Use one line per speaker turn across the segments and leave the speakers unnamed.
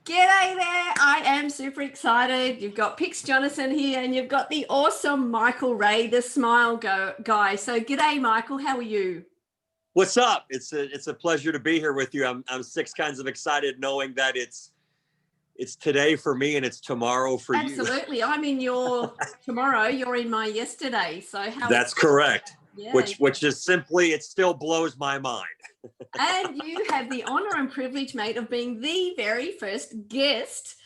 G'day there. I am super excited. You've got Pix Jonathan here and you've got the awesome Michael Ray, the Smile guy. So g'day, Michael. How are you?
What's up? It's a pleasure to be here with you. I'm six kinds of excited knowing that it's today for me and it's tomorrow for you.
Absolutely. I'm in your tomorrow. You're in my yesterday. So how?
That's correct.
Yeah.
Which is simply, it still blows my mind.
And you have the honor and privilege, mate, of being the very first guest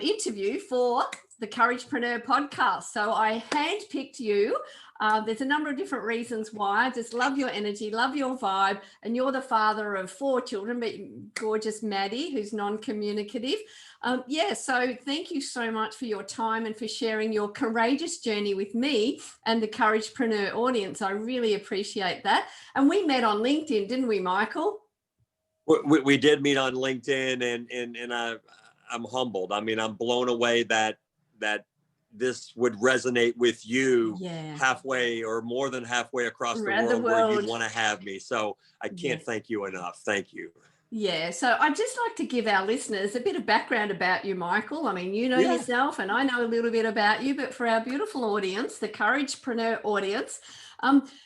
interview for the Couragepreneur podcast. So I handpicked you. There's a number of different reasons why. I just love your energy, love your vibe, and you're the father of 4 children, but gorgeous Maddie, who's non-communicative. So thank you so much for your time and for sharing your courageous journey with me and the Couragepreneur audience. I really appreciate that. And we met on LinkedIn, didn't we, Michael?
We did meet on LinkedIn, and I'm humbled. I mean, I'm blown away that this would resonate with you halfway or more than halfway across the world where you'd want to have me. So I can't thank you enough. Thank you.
Yeah, so I'd just like to give our listeners a bit of background about you, Michael. I mean, you know yourself and I know a little bit about you, but for our beautiful audience, the Couragepreneur audience.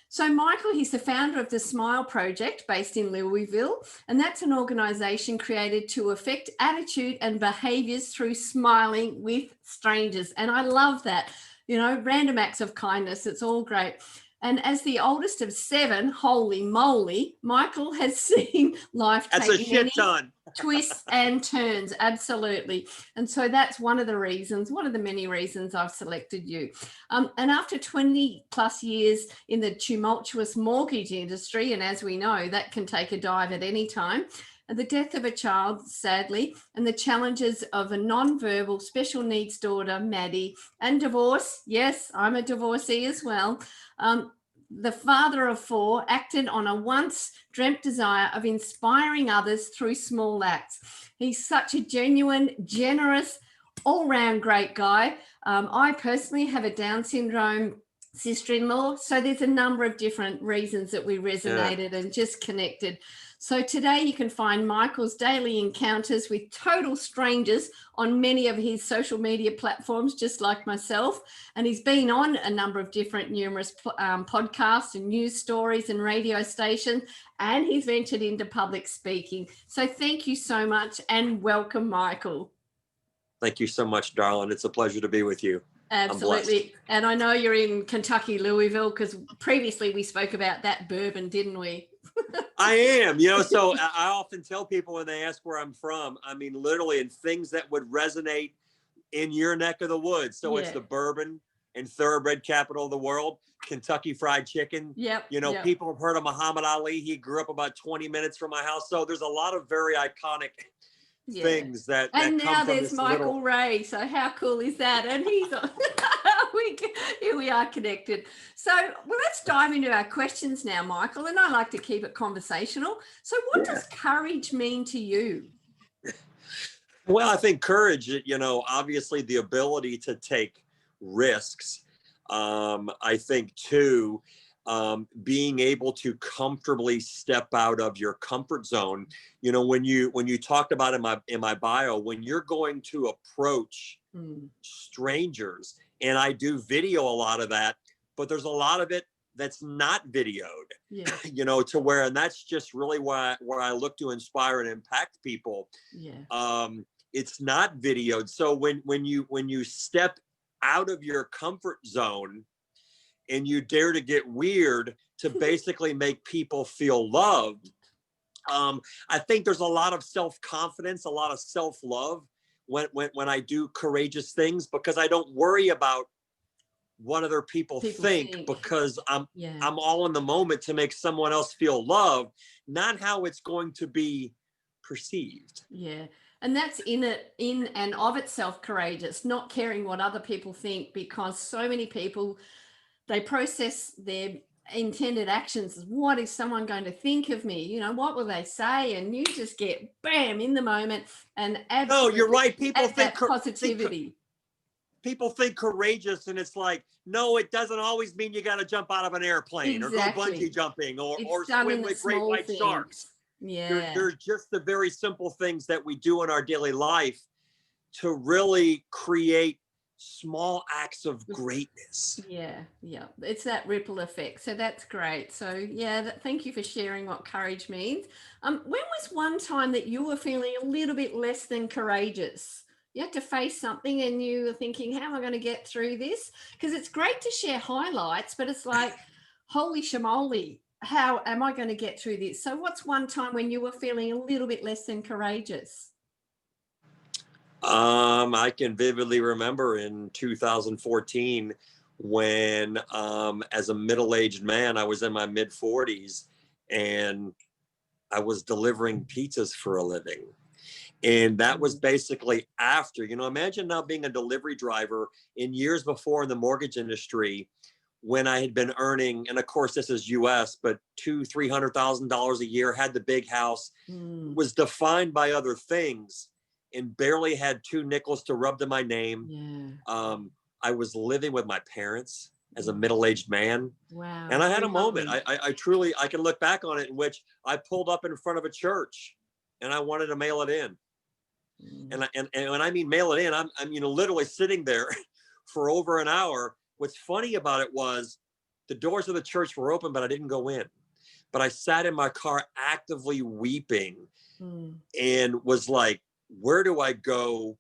So Michael, he's the founder of the Smile Project based in Louisville, and that's an organization created to affect attitude and behaviors through smiling with strangers. And I love that, random acts of kindness. It's all great. And as the oldest of 7, holy moly, Michael has seen life take many twists and turns. Absolutely. And so that's one of the many reasons I've selected you. And after 20 plus years in the tumultuous mortgage industry, and as we know, that can take a dive at any time, and the death of a child, sadly, and the challenges of a nonverbal special needs daughter, Maddie, and divorce. Yes, I'm a divorcee as well. The father of 4 acted on a once dreamt desire of inspiring others through small acts. He's such a genuine, generous, all-round great guy. I personally have a Down syndrome sister-in-law, so there's a number of different reasons that we resonated and just connected. So today you can find Michael's daily encounters with total strangers on many of his social media platforms, just like myself. And he's been on a number of different numerous podcasts and news stories and radio stations, and he's ventured into public speaking. So thank you so much and welcome, Michael.
Thank you so much, darling. It's a pleasure to be with you.
Absolutely. And I know you're in Kentucky, Louisville, because previously we spoke about that bourbon, didn't we?
I am, so I often tell people when they ask where I'm from, I mean, literally in things that would resonate in your neck of the woods. So it's the bourbon and thoroughbred capital of the world, Kentucky Fried Chicken. People have heard of Muhammad Ali. He grew up about 20 minutes from my house. So there's a lot of very iconic things that
and
that
now
come from
there's Michael Ray. So how cool is that? And he's here we are connected. So let's dive into our questions now, Michael, and I like to keep it conversational. So what does courage mean to you?
Well, I think courage, obviously the ability to take risks. I think too, being able to comfortably step out of your comfort zone. When you talked about in my bio, when you're going to approach strangers, and I do video a lot of that, but there's a lot of it that's not videoed, to where, and that's just really where I look to inspire and impact people. It's not videoed. So when you step out of your comfort zone and you dare to get weird to basically make people feel loved, I think there's a lot of self-confidence, a lot of self-love when I do courageous things, because I don't worry about what other people think, because I'm all in the moment to make someone else feel loved, not how it's going to be perceived.
Yeah. And that's in and of itself courageous, not caring what other people think, because so many people, they process their intended actions as, what is someone going to think of me? What will they say? And you just get bam in the moment and absolutely.
No, you're right. People think
positivity.
People think courageous, and it's like, no, it doesn't always mean you got to jump out of an airplane or go bungee jumping or swim with great white sharks.
Yeah.
There's just the very simple things that we do in our daily life to really create small acts of greatness.
Yeah, yeah. It's that ripple effect. So that's great. So yeah, thank you for sharing what courage means. When was one time that you were feeling a little bit less than courageous? You had to face something and you were thinking, how am I going to get through this? Because it's great to share highlights, but it's like, holy shamoly, how am I going to get through this? So what's one time when you were feeling a little bit less than courageous?
I can vividly remember in 2014 when, as a middle-aged man, I was in my mid 40s and I was delivering pizzas for a living. And that was basically after, imagine now being a delivery driver in years before in the mortgage industry when I had been earning, and of course this is US, but $200,000-300,000 a year, had the big house, was defined by other things, and barely had 2 nickels to rub to my name.
Yeah.
I was living with my parents as a middle-aged man.
Wow.
And I had
Very
a moment,
lovely.
I truly, I can look back on it, in which I pulled up in front of a church and I wanted to mail it in. And when I mean mail it in, I'm literally sitting there for over an hour. What's funny about it was the doors of the church were open, but I didn't go in. But I sat in my car actively weeping and was like, where do I go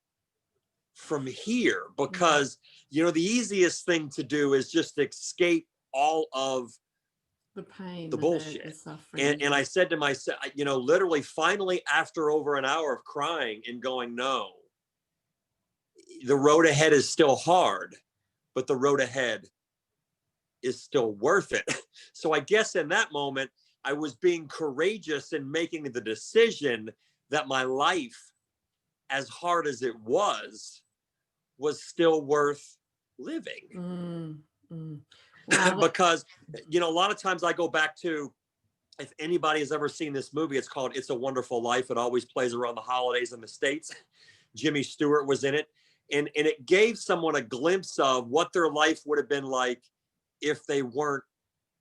from here? Because, the easiest thing to do is just escape all of
The pain,
the
the hurt,
bullshit.
the suffering.
And I said to myself, literally, finally, after over an hour of crying and going, no, the road ahead is still hard, but the road ahead is still worth it. So I guess in that moment, I was being courageous in making the decision that my life, as hard as it was still worth living.
Wow.
Because, a lot of times I go back to, if anybody has ever seen this movie, it's called It's a Wonderful Life. It always plays around the holidays in the States. Jimmy Stewart was in it. And it gave someone a glimpse of what their life would have been like if they weren't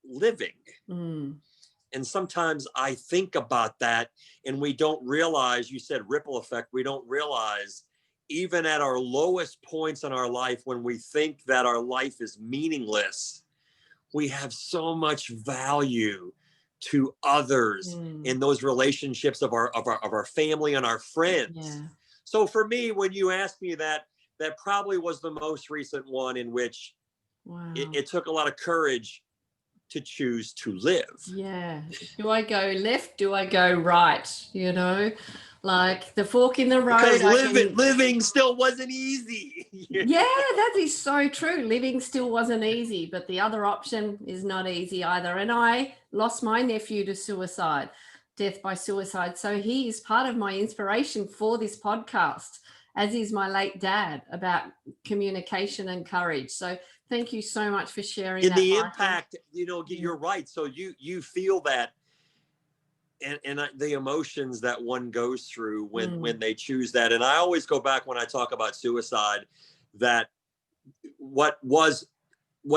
living. And sometimes I think about that and we don't realize, you said ripple effect, we don't realize even at our lowest points in our life, when we think that our life is meaningless, we have so much value to others in those relationships of our family and our friends.
Yeah.
So for me, when you asked me that probably was the most recent one in which it took a lot of courage to choose to live.
Yeah. Do I go left? Do I go right? Like the fork in the road.
Because living still wasn't easy.
Yeah, that is so true. Living still wasn't easy, but the other option is not easy either. And I lost my nephew to suicide, death by suicide. So he is part of my inspiration for this podcast, as is my late dad, about communication and courage. So thank you so much for sharing that.
The impact, you're right. So you feel that and the emotions that one goes through when they choose that. And I always go back when I talk about suicide, that what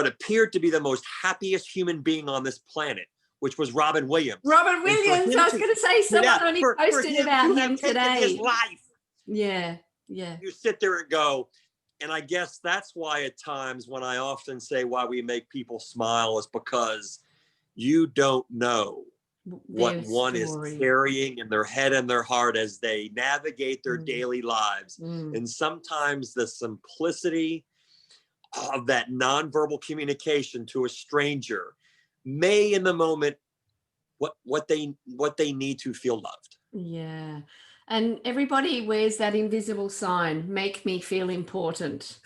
appeared to be the most happiest human being on this planet, which was Robin Williams.
Robin Williams, I was going to say, someone only posted about him today.
His life.
Yeah.
You sit there and go, and I guess that's why at times when I often say why we make people smile is because you don't know what one is carrying in their head and their heart as they navigate their daily lives. And sometimes the simplicity of that nonverbal communication to a stranger may in the moment what they need to feel loved.
Yeah. And everybody wears that invisible sign, make me feel important.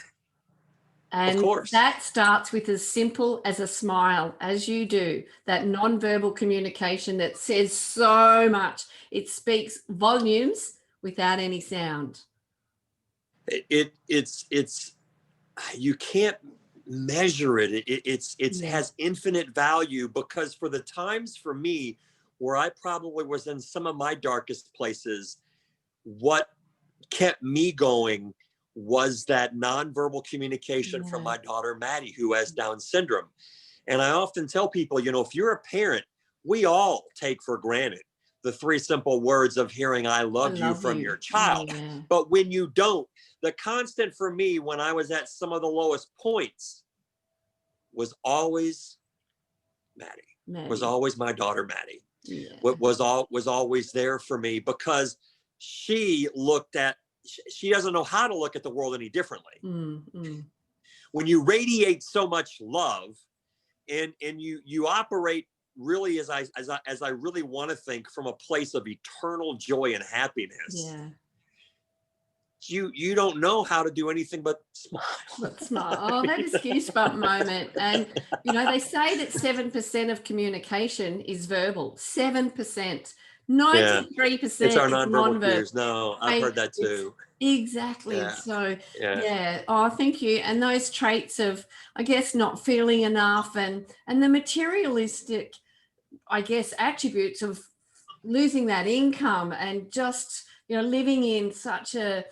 And
of course,
that starts with as simple as a smile, as you do, that nonverbal communication that says so much. It speaks volumes without any sound.
It's you can't measure it. It has infinite value, because for the times for me where I probably was in some of my darkest places, what kept me going was that nonverbal communication from my daughter, Maddie, who has Down syndrome. And I often tell people, if you're a parent, we all take for granted the 3 simple words of hearing I love you from your child.
Yeah.
But when you don't, the constant for me when I was at some of the lowest points was always Maddie. Was always my daughter Maddie.
Yeah.
What was always there for me, because she doesn't know how to look at the world any differently. When you radiate so much love and you operate really, as I really want to think, from a place of eternal joy and happiness.
Yeah.
You don't know how to do anything but smile.
Oh, that is a goosebump moment. And they say that 7% of communication is verbal. 7%. 93%
It's our
is
nonverbal
nonverbal.
cues. No, I've heard that too.
Exactly.
Yeah.
So
Yeah.
Oh, thank you. And those traits of, I guess, not feeling enough and the materialistic, I guess, attributes of losing that income and just living in such a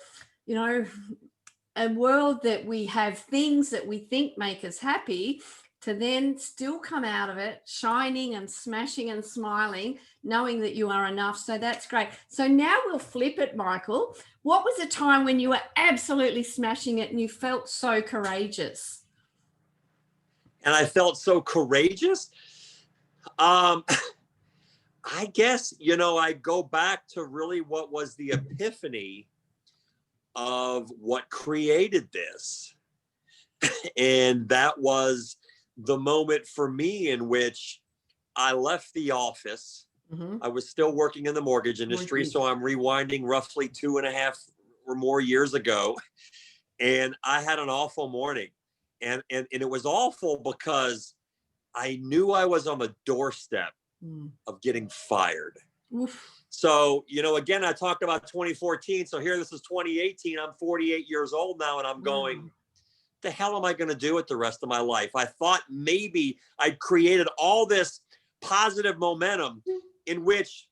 a world that we have things that we think make us happy, to then still come out of it shining and smashing and smiling, knowing that you are enough. So that's great. So now we'll flip it, Michael. What was a time when you were absolutely smashing it and you felt so courageous?
And I felt so courageous. I guess, I go back to really what was the epiphany of what created this. And that was the moment for me in which I left the office. I was still working in the mortgage industry. So I'm rewinding roughly 2.5 or more years ago. And I had an awful morning. And it was awful because I knew I was on the doorstep of getting fired.
Oof.
So, again, I talked about 2014. So here, this is 2018. I'm 48 years old now, and I'm going, the hell am I going to do with the rest of my life? I thought maybe I'd created all this positive momentum, in which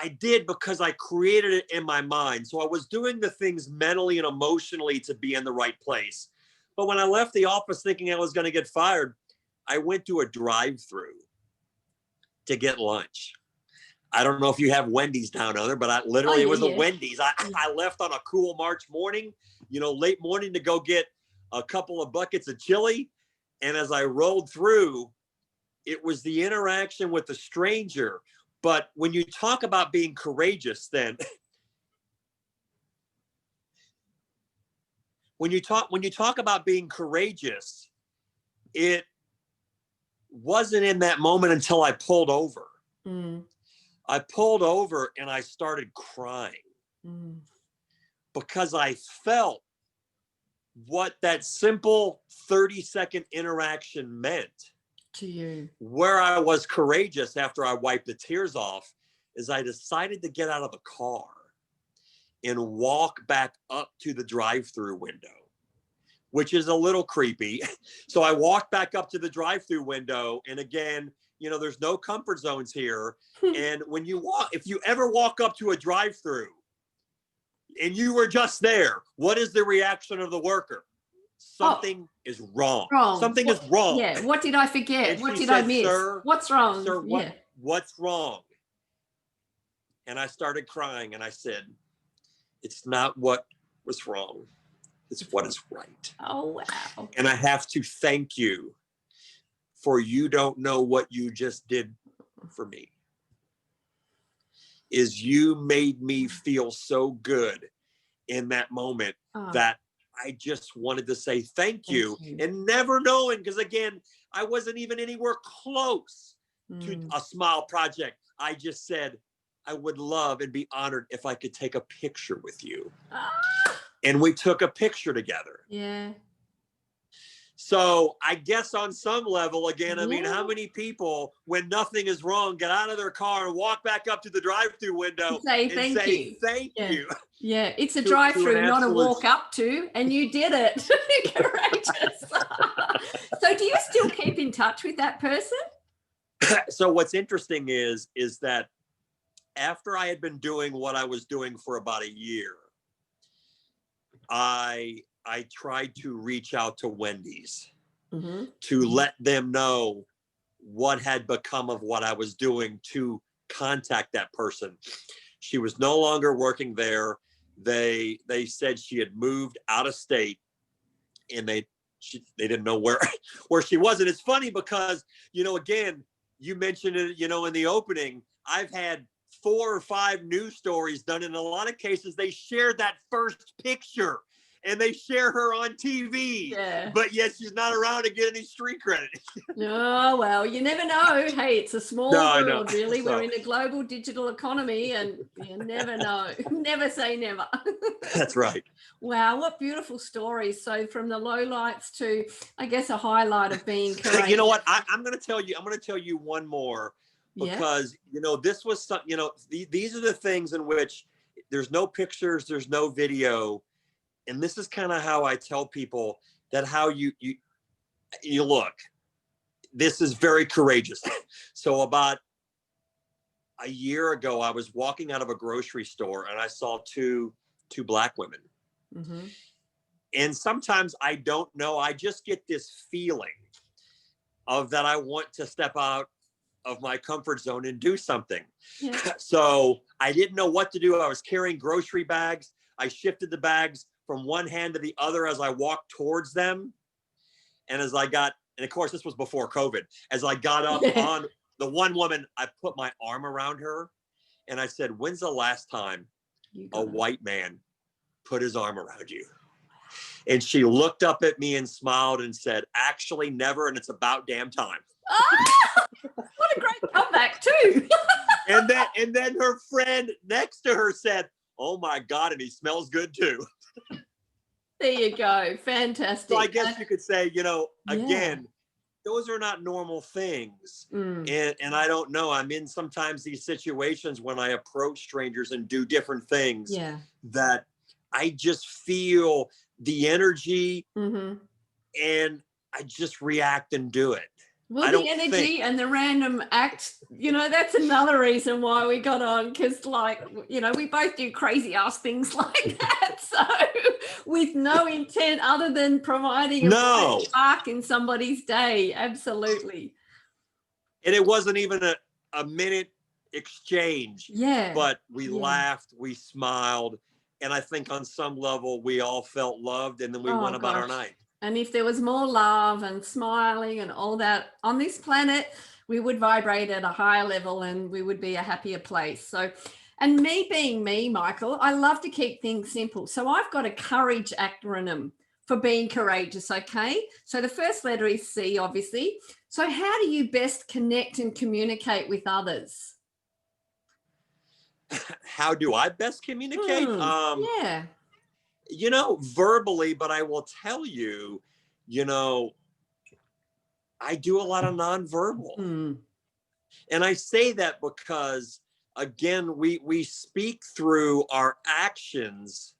I did because I created it in my mind. So I was doing the things mentally and emotionally to be in the right place. But when I left the office thinking I was going to get fired, I went to a drive-through to get lunch. I don't know if you have Wendy's down under, but it was a Wendy's. I left on a cool March morning, late morning, to go get a couple of buckets of chili. And as I rolled through, it was the interaction with the stranger. But when you talk about being courageous, then when you talk about being courageous, it wasn't in that moment until I pulled over. I pulled over and I started crying because I felt what that simple 30-second interaction meant
to you.
Where I was courageous after I wiped the tears off is I decided to get out of the car and walk back up to the drive-through window, which is a little creepy. So I walked back up to the drive-through window, and again, there's no comfort zones here. And if you ever walk up to a drive-through and you were just there, what is the reaction of the worker? Something is wrong. Something is wrong.
Yeah. What did I forget?
And
what
she
did
said,
I miss?
Sir,
what's wrong?
Sir, what's wrong? And I started crying and I said, it's not what was wrong. It's what is right.
Oh, wow.
And I have to thank you, for you don't know what you just did for me. Is you made me feel so good in that moment that I just wanted to say thank you. And never knowing, because again, I wasn't even anywhere close to a Smile Project. I just said, I would love and be honored if I could take a picture with you. And we took a picture together.
Yeah.
So I guess on some level, again, I mean, how many people, when nothing is wrong, get out of their car and walk back up to the drive-through window and say thank you.
Yeah, it's a drive-through, not a walk up to, and you did it. Courageous. So do you still keep in touch with that person?
So what's interesting is that after I had been doing what I was doing for about a year, I tried to reach out to Wendy's to let them know what had become of what I was doing, to contact that person. She was no longer working there. They said she had moved out of state, and they didn't know where she was. And it's funny because, again, you mentioned it, in the opening, I've had 4 or 5 news stories done. In a lot of cases, they share that first picture and they share her on TV, but yet she's not around to get any street credit.
Oh, well, you never know. Hey, it's a small world, really.
So,
we're in a global digital economy, and you never know. Never say never.
That's right.
Wow, what beautiful stories. So from the lowlights to, I guess, a highlight of being courageous.
You know what? I'm going to tell you one more, because, this was some, these are the things in which there's no pictures, there's no video. And this is kind of how I tell people that how you look. This is very courageous. So about a year ago, I was walking out of a grocery store and I saw two Black women. Mm-hmm. And sometimes I don't know, I just get this feeling of that I want to step out of my comfort zone and do something. Yeah. So I didn't know what to do. I was carrying grocery bags. I shifted the bags from one hand to the other as I walked towards them. And as I got, and of course, this was before COVID, as I got up on the one woman, I put my arm around her and I said, when's the last time a white man put his arm around you? And she looked up at me and smiled and said, actually never, and it's about damn time.
Ah, what a great comeback too.
and then her friend next to her said, oh my God, and he smells good too.
There you go. Fantastic.
So I guess you could say, again, those are not normal things. And I don't know, I'm in sometimes these situations when I approach strangers and do different things that I just feel the energy and I just react and do it.
Well, the energy and the random acts, that's another reason why we got on, because we both do crazy ass things like that. So with no intent other than providing a spark in somebody's day. Absolutely.
And it wasn't even a minute exchange.
Yeah.
But we laughed, we smiled. And I think on some level we all felt loved, and then we went about our night.
And if there was more love and smiling and all that on this planet, we would vibrate at a higher level and we would be a happier place. So, and me being me, Michael, I love to keep things simple. So I've got a courage acronym for being courageous, okay? So the first letter is C, obviously. So how do you best connect and communicate with others?
How do I best communicate? Verbally, but I will tell you, I do a lot of nonverbal. And I say that because, again, we speak through our actions,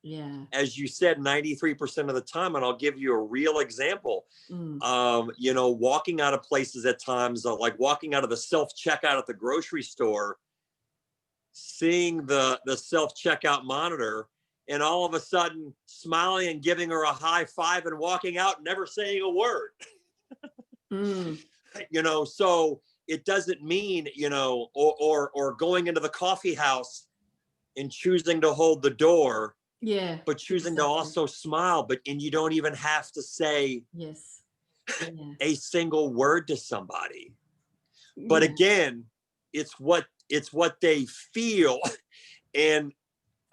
as you said, 93% of the time. And I'll give you a real example. Walking out of places at times, like walking out of the self-checkout at the grocery store, seeing the self-checkout monitor, and all of a sudden smiling and giving her a high five and walking out, never saying a word. So it doesn't mean, or going into the coffee house and choosing to hold the door, but choosing to also smile, and you don't even have to say a single word to somebody. But again, it's what they feel. And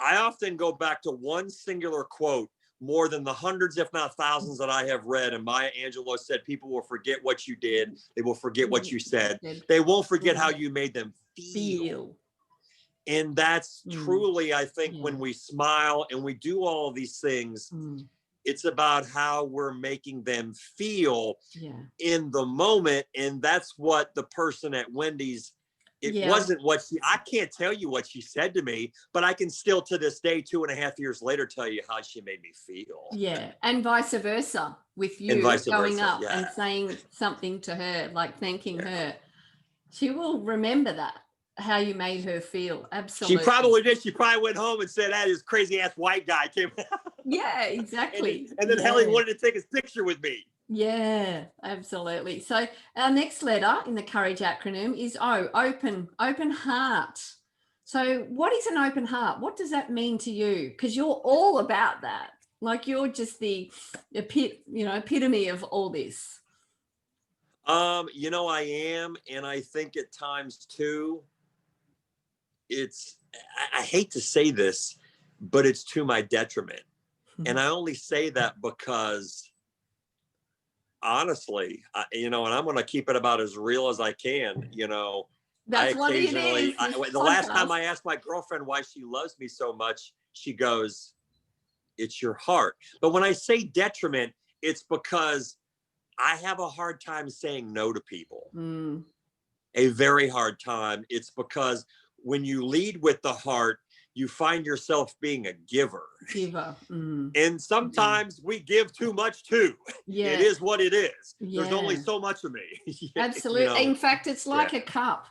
I often go back to one singular quote more than the hundreds, if not thousands, that I have read. And Maya Angelou said, people will forget what you did. They will forget what you said. They won't forget how you made them feel. And that's truly, I think, when we smile and we do all of these things, it's about how we're making them feel in the moment. And that's what the person at Wendy's, wasn't what I can't tell you what she said to me, but I can still to this day, 2.5 years later, tell you how she made me feel.
Yeah. And vice versa with you going up and saying something to her, like thanking her. She will remember that, how you made her feel. Absolutely.
She probably did. She probably went home and said, that is crazy ass white guy came.
Yeah, exactly.
and then Helly wanted to take his picture with me.
Yeah, absolutely. So our next letter in the courage acronym is O, open heart. So what is an open heart? What does that mean to you? Because you're all about that. Like you're just the epitome of all this.
I am, and I think at times too, I hate to say this, but it's to my detriment. And I only say that because honestly, and I'm going to keep it about as real as I can. I
That's what it
occasionally,
is. This
the last time
podcast.
I asked my girlfriend why she loves me so much, she goes, "It's your heart." But when I say detriment, it's because I have a hard time saying no to people.
Mm.
A very hard time. It's because when you lead with the heart, you find yourself being a giver.
Giver. Mm.
And sometimes we give too much too. It
Yeah.
is what it is. There's only
Yeah.
so much of me.
Absolutely. In fact, it's like
Yeah.
a cup.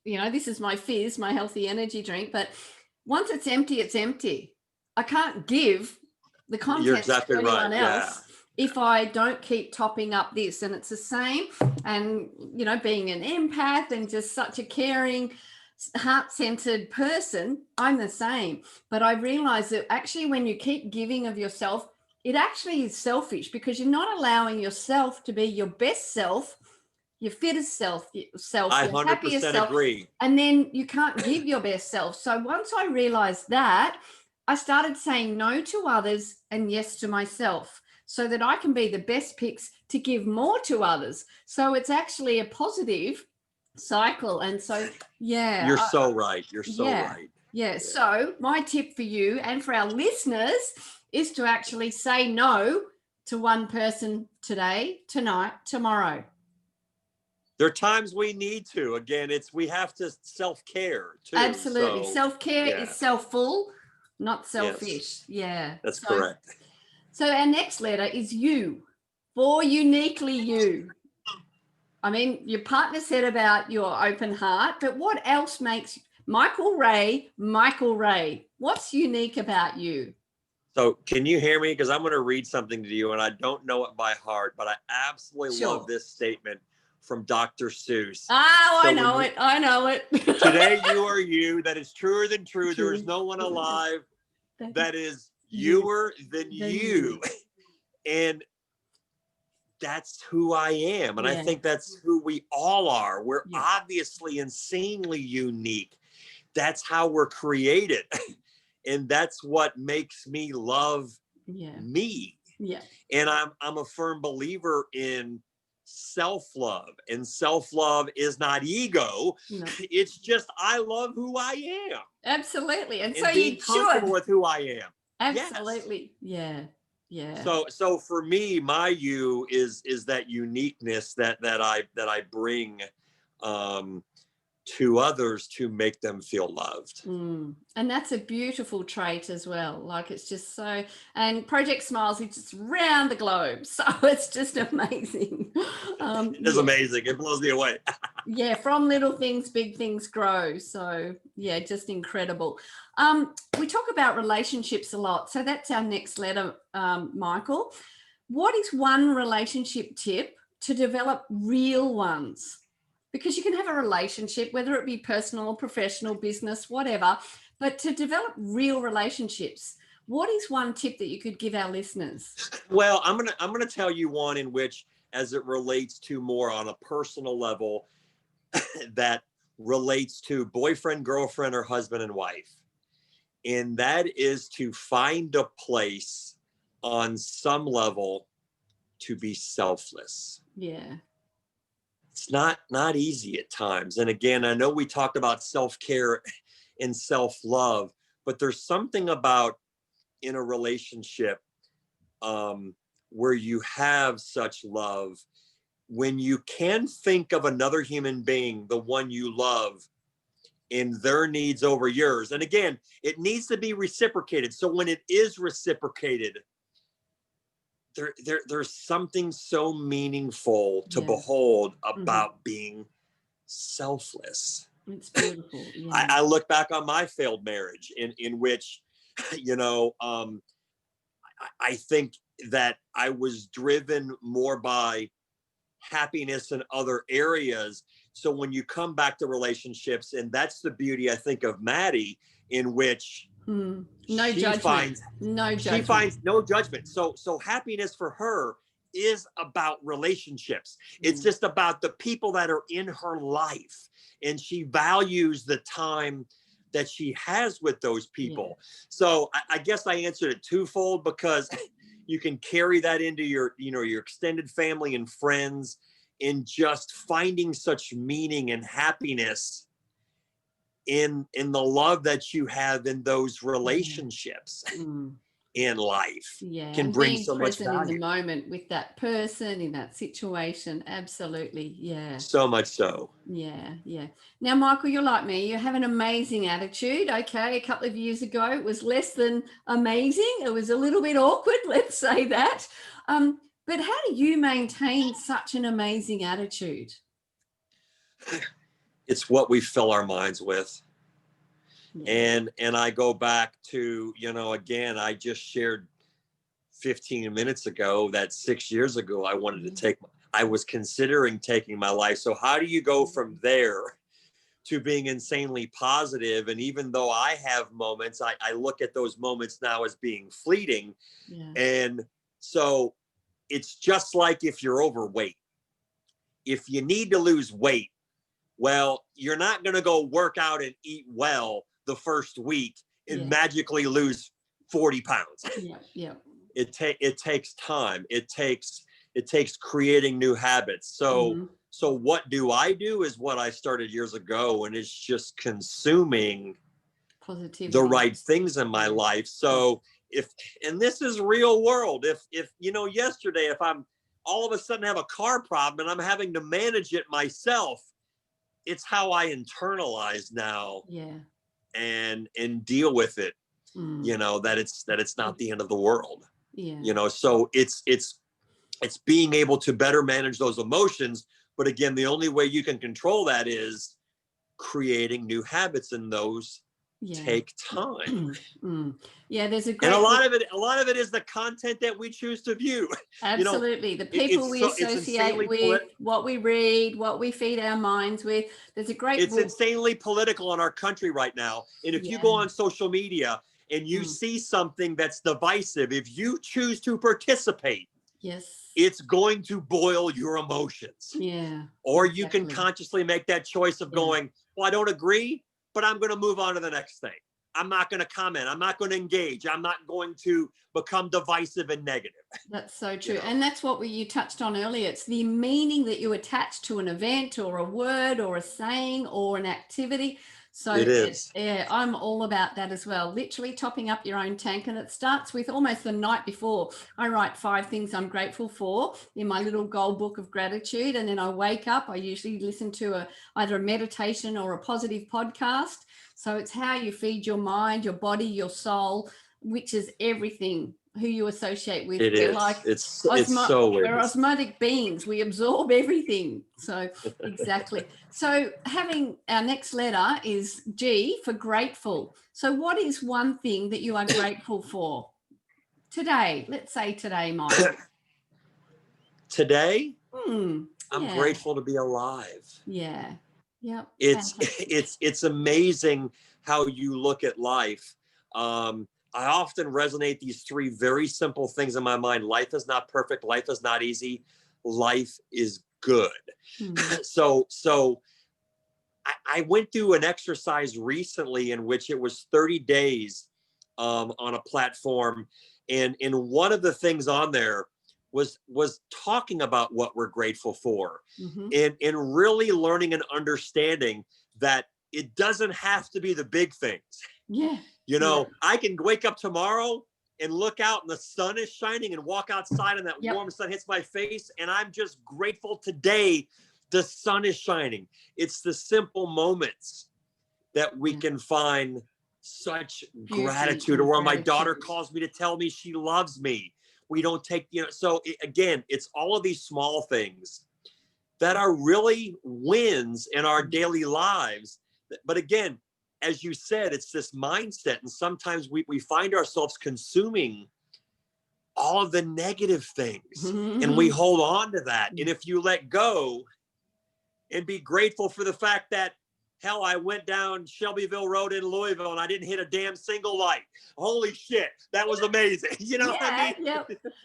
This is my fizz, my healthy energy drink, but once it's empty, it's empty. I can't give the
You're
contents
exactly
to
right.
anyone
Yeah.
else if I don't keep topping up this. And it's the same. And, being an empath and just such a caring, heart-centered person, I'm the same. But I realize that actually when you keep giving of yourself, it actually is selfish because you're not allowing yourself to be your best self, your fittest self,
I
your happiest
100%
self,
agree.
and then you can't give your best self. So once I realized that, I started saying no to others and yes to myself so that I can be the best picks to give more to others. So it's actually a positive cycle. And so, yeah.
You're so right. You're so
Yeah.
right.
Yeah. So my tip for you and for our listeners is to actually say no to one person today, tonight, tomorrow.
There are times we need to. Again, we have to self-care too.
Absolutely.
So
Self-care
yeah.
is self-full, not selfish.
Yes.
Yeah.
That's correct.
So our next letter is U, for uniquely you. I mean, your partner said about your open heart, but what else makes Michael Ray? What's unique about you?
So can you hear me? Because I'm going to read something to you, and I don't know it by heart, but I absolutely
Sure.
love this statement from Dr. Seuss.
Oh,
So
I know it. I know it.
Today you are you. That is truer than true. There is
True.
no one alive that is
You.
youer than you. And that's who I am. And I
Yeah.
think that's who we all are. We're
Yeah.
obviously insanely unique. That's how we're created. And that's what makes me love me.
Yeah.
And I'm a firm believer in self-love. And self-love is not ego.
No.
It's just I love who I am.
Absolutely. And
And
so
being
you
comfortable
should.
with who I am.
Absolutely.
Yes.
Yeah. Yeah.
So for me, my you is that uniqueness that I bring to others to make them feel loved.
And that's a beautiful trait as well. Like it's just so, and Project Smiles is just round the globe. So it's just amazing.
It is amazing. It blows me away.
Yeah, from little things, big things grow. So yeah, just incredible. We talk about relationships a lot. So that's our next letter, Michael. What is one relationship tip to develop real ones? Because you can have a relationship, whether it be personal, professional, business, whatever, but to develop real relationships, what is one tip that you could give our listeners?
Well, I'm gonna tell you one in which, as it relates to more on a personal level, that relates to boyfriend, girlfriend, or husband and wife. And that is to find a place on some level to be selfless.
Yeah.
It's not easy at times. And again, I know we talked about self-care and self-love, but there's something about in a relationship where you have such love, when you can think of another human being, the one you love, in their needs over yours. And again, it needs to be reciprocated. So when it is reciprocated, there's something so meaningful to behold about being selfless.
It's beautiful. Yeah.
I look back on my failed marriage in which, I think that I was driven more by happiness in other areas. So when you come back to relationships, and that's the beauty, I think, of Maddie, in which
No
she
judgment.
finds
No
she
judgment.
finds no judgment. So happiness for her is about relationships. It's just about the people that are in her life, and she values the time that she has with those people. So I guess I answered it twofold, because you can carry that into your, your extended family and friends, in just finding such meaning and happiness in the love that you have in those relationships in life. Can
And
bring
being
so much
present in the
value.
moment with that person in that situation. Absolutely. Yeah.
So much so.
Yeah. Now, Michael, you're like me. You have an amazing attitude. Okay. A couple of years ago, it was less than amazing. It was a little bit awkward. Let's say that. But how do you maintain such an amazing attitude?
It's what we fill our minds with. And I go back to, again, I just shared 15 minutes ago that 6 years ago, I was considering taking my life. So how do you go from there to being insanely positive? And even though I have moments, I look at those moments now as being fleeting. And so it's just like if you're overweight. If you need to lose weight, well, you're not going to go work out and eat well the first week and magically lose 40 pounds. It takes time. It takes creating new habits. So what do I do is what I started years ago, and it's just consuming positivity, the right things in my life. So and this is real world, if yesterday, if I'm all of a sudden have a car problem and I'm having to manage it myself, it's how I internalize now and deal with it, that it's not the end of the world. So it's being able to better manage those emotions. But again, the only way you can control that is creating new habits, and those take time.
There's a great,
and a lot of it is the content that we choose to view.
Absolutely. The people we associate with, what we read, what we feed our minds with. There's a great
It's insanely political in our country right now. And if you go on social media and you see something that's divisive, if you choose to participate, it's going to boil your emotions. Or you can consciously make that choice of going, well, I don't agree, but I'm going to move on to the next thing. I'm not going to comment. I'm not going to engage. I'm not going to become divisive and negative.
That's so true. And that's what you touched on earlier. It's the meaning that you attach to an event or a word or a saying or an activity. So
it is.
I'm all about that as well. Literally topping up your own tank. And it starts with almost the night before. I write 5 things I'm grateful for in my little goal book of gratitude. And then I wake up. I usually listen to either a meditation or a positive podcast. So it's how you feed your mind, your body, your soul, which is everything, who you associate with.
We're
osmotic beings. We absorb everything. So exactly. So having our next letter is G for grateful. So what is one thing that you are grateful for today? Let's say today, Mike.
Today, I'm grateful to be alive. It's amazing how you look at life. I often resonate these 3 very simple things in my mind. Life is not perfect. Life is not easy. Life is good. So I went through an exercise recently in which it was 30 days on a platform. And one of the things on there was talking about what we're grateful for, and really learning and understanding that it doesn't have to be the big things. I can wake up tomorrow and look out and the sun is shining and walk outside and that warm sun hits my face, and I'm just grateful today the sun is shining. It's the simple moments that we can find such gratitude, or when my daughter calls me to tell me she loves me. We don't take, so again, it's all of these small things that are really wins in our daily lives. But again, as you said, it's this mindset. And sometimes we find ourselves consuming all of the negative things, and we hold on to that. And if you let go and be grateful for the fact that, hell, I went down Shelbyville Road in Louisville and I didn't hit a damn single light. Holy shit, that was amazing. You know what I mean?
Yeah,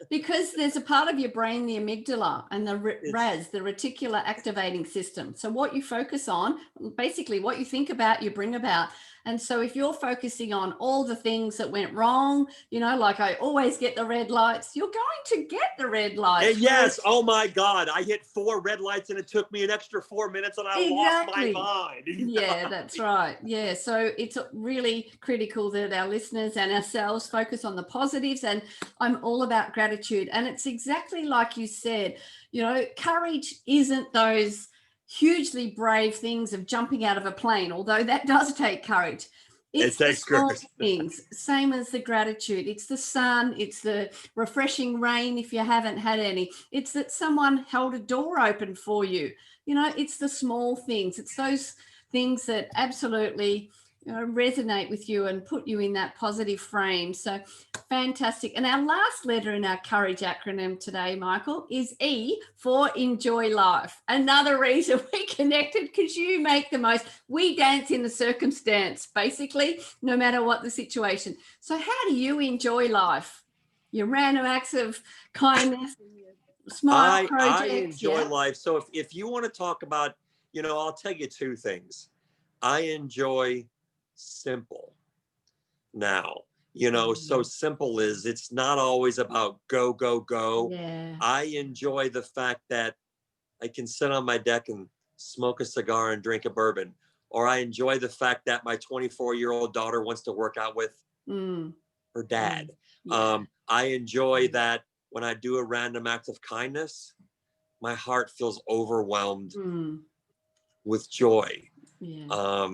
because there's a part of your brain, the amygdala, and the RAS, the reticular activating system. So what you focus on, basically what you think about, you bring about. And so if you're focusing on all the things that went wrong, you know, like I always get the red lights, you're going to get the red lights.
Yes. Oh my God. I hit 4 red lights and it took me an extra 4 minutes and I lost my mind.
Yeah, that's right. Yeah. So it's really critical that our listeners and ourselves focus on the positives. And I'm all about gratitude. And it's exactly like you said, you know, courage isn't those hugely brave things of jumping out of a plane, although that does take courage. It's the small things, same as the gratitude. It's the sun, it's the refreshing rain if you haven't had any. It's that someone held a door open for you. You know, it's the small things. It's those things that absolutely, you know, resonate with you and put you in that positive frame. So fantastic. And our last letter in our courage acronym today, Michael, is E for enjoy life. Another reason we connected, because you make the most. We dance in the circumstance, basically, no matter what the situation. So how do you enjoy life? Your random acts of kindness, Smile Project.
I enjoy life. So if you want to talk about, you know, I'll tell you 2 things. I enjoy simple. Now, you know, so simple is, it's not always about go, go, go.
Yeah.
I enjoy the fact that I can sit on my deck and smoke a cigar and drink a bourbon. Or I enjoy the fact that my 24-year-old daughter wants to work out with her dad.
Yeah.
I enjoy that when I do a random act of kindness, my heart feels overwhelmed with joy.
Yeah.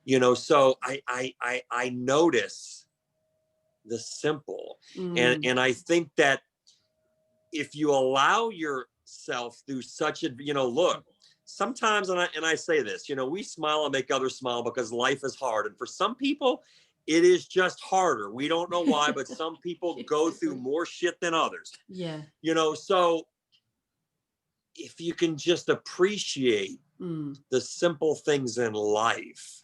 You know, so I notice the simple. And I think that if you allow yourself through such a, you know, look, sometimes, and I say this, you know, we smile and make others smile because life is hard. And for some people, it is just harder. We don't know why, but some people go through more shit than others.
Yeah.
You know, so if you can just appreciate the simple things in life,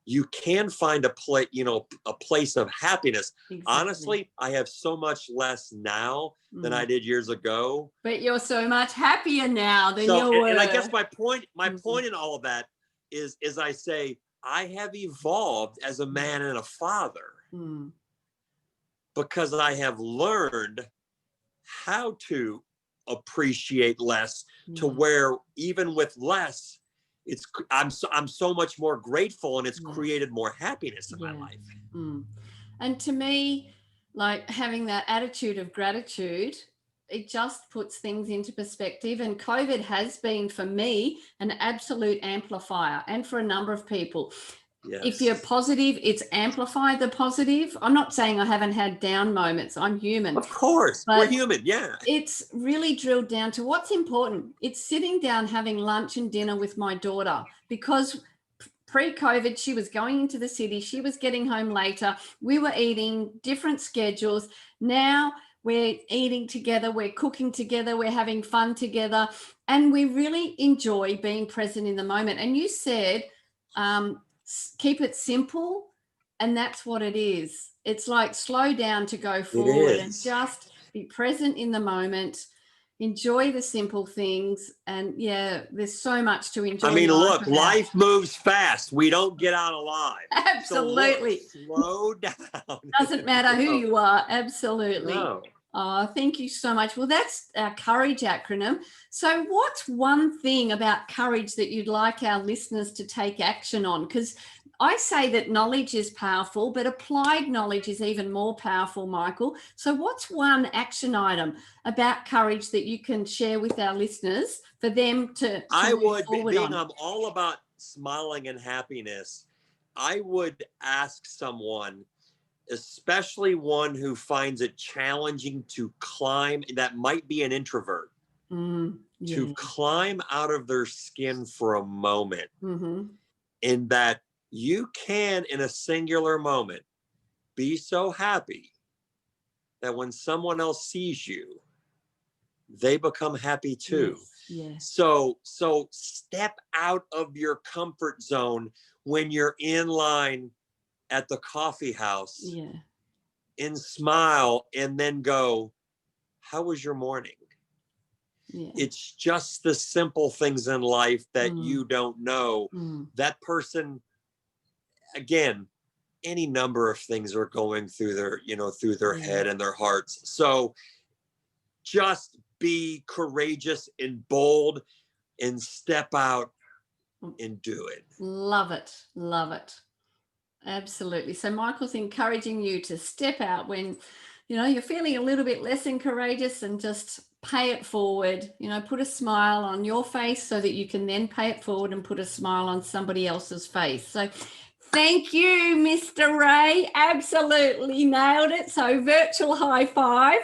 you can find a place of happiness. Exactly. Honestly, I have so much less now than I did years ago.
But you're so much happier now than you were.
And I guess my point in all of that is I say, I have evolved as a man and a father because I have learned how to appreciate less, to where even with less, I'm so much more grateful, and it's created more happiness in my life.
And to me, like having that attitude of gratitude, it just puts things into perspective. And COVID has been, for me, an absolute amplifier, and for a number of people. Yes. If you're positive, it's amplified the positive. I'm not saying I haven't had down moments. I'm human.
Of course, we're human, yeah.
It's really drilled down to what's important. It's sitting down, having lunch and dinner with my daughter, because pre-COVID, she was going into the city. She was getting home later. We were eating different schedules. Now we're eating together. We're cooking together. We're having fun together. And we really enjoy being present in the moment. And you said, keep it simple. And that's what it is. It's like slow down to go forward and just be present in the moment. Enjoy the simple things. And yeah, there's so much to enjoy.
I mean, look, life moves fast. We don't get out alive.
Absolutely.
So look, slow down.
Doesn't matter who you are. Absolutely.
No.
Thank you so much. Well, that's our courage acronym. So what's one thing about courage that you'd like our listeners to take action on? Because I say that knowledge is powerful, but applied knowledge is even more powerful, Michael. So what's one action item about courage that you can share with our listeners for them to move forward on?
I'm all about smiling and happiness. I would ask someone, especially one who finds it challenging to climb, that might be an introvert, to climb out of their skin for a moment, in that you can, in a singular moment, be so happy that when someone else sees you, they become happy too.
Yes.
So step out of your comfort zone when you're in line at the coffee house.
Yeah.
And smile and then go, how was your morning?
Yeah.
It's just the simple things in life that you don't know. That person, again, any number of things are going through their, through their head and their hearts. So just be courageous and bold and step out and do it.
Love it. Love it. Absolutely. So Michael's encouraging you to step out when, you're feeling a little bit less than courageous, and just pay it forward, put a smile on your face so that you can then pay it forward and put a smile on somebody else's face. So thank you, Mr. Ray. Absolutely nailed it. So virtual high five.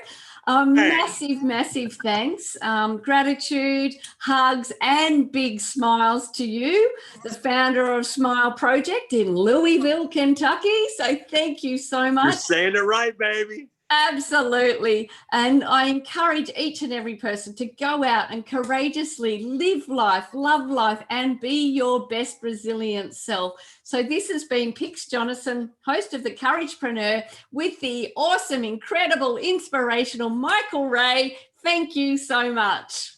Massive thanks. Gratitude, hugs, and big smiles to you, the founder of Smile Project in Louisville, Kentucky. So thank you so much.
You're saying it right, baby.
Absolutely. And I encourage each and every person to go out and courageously live life, love life, and be your best resilient self. So this has been Pix Jonathan, host of the Couragepreneur, with the awesome, incredible, inspirational Michael Ray. Thank you so much.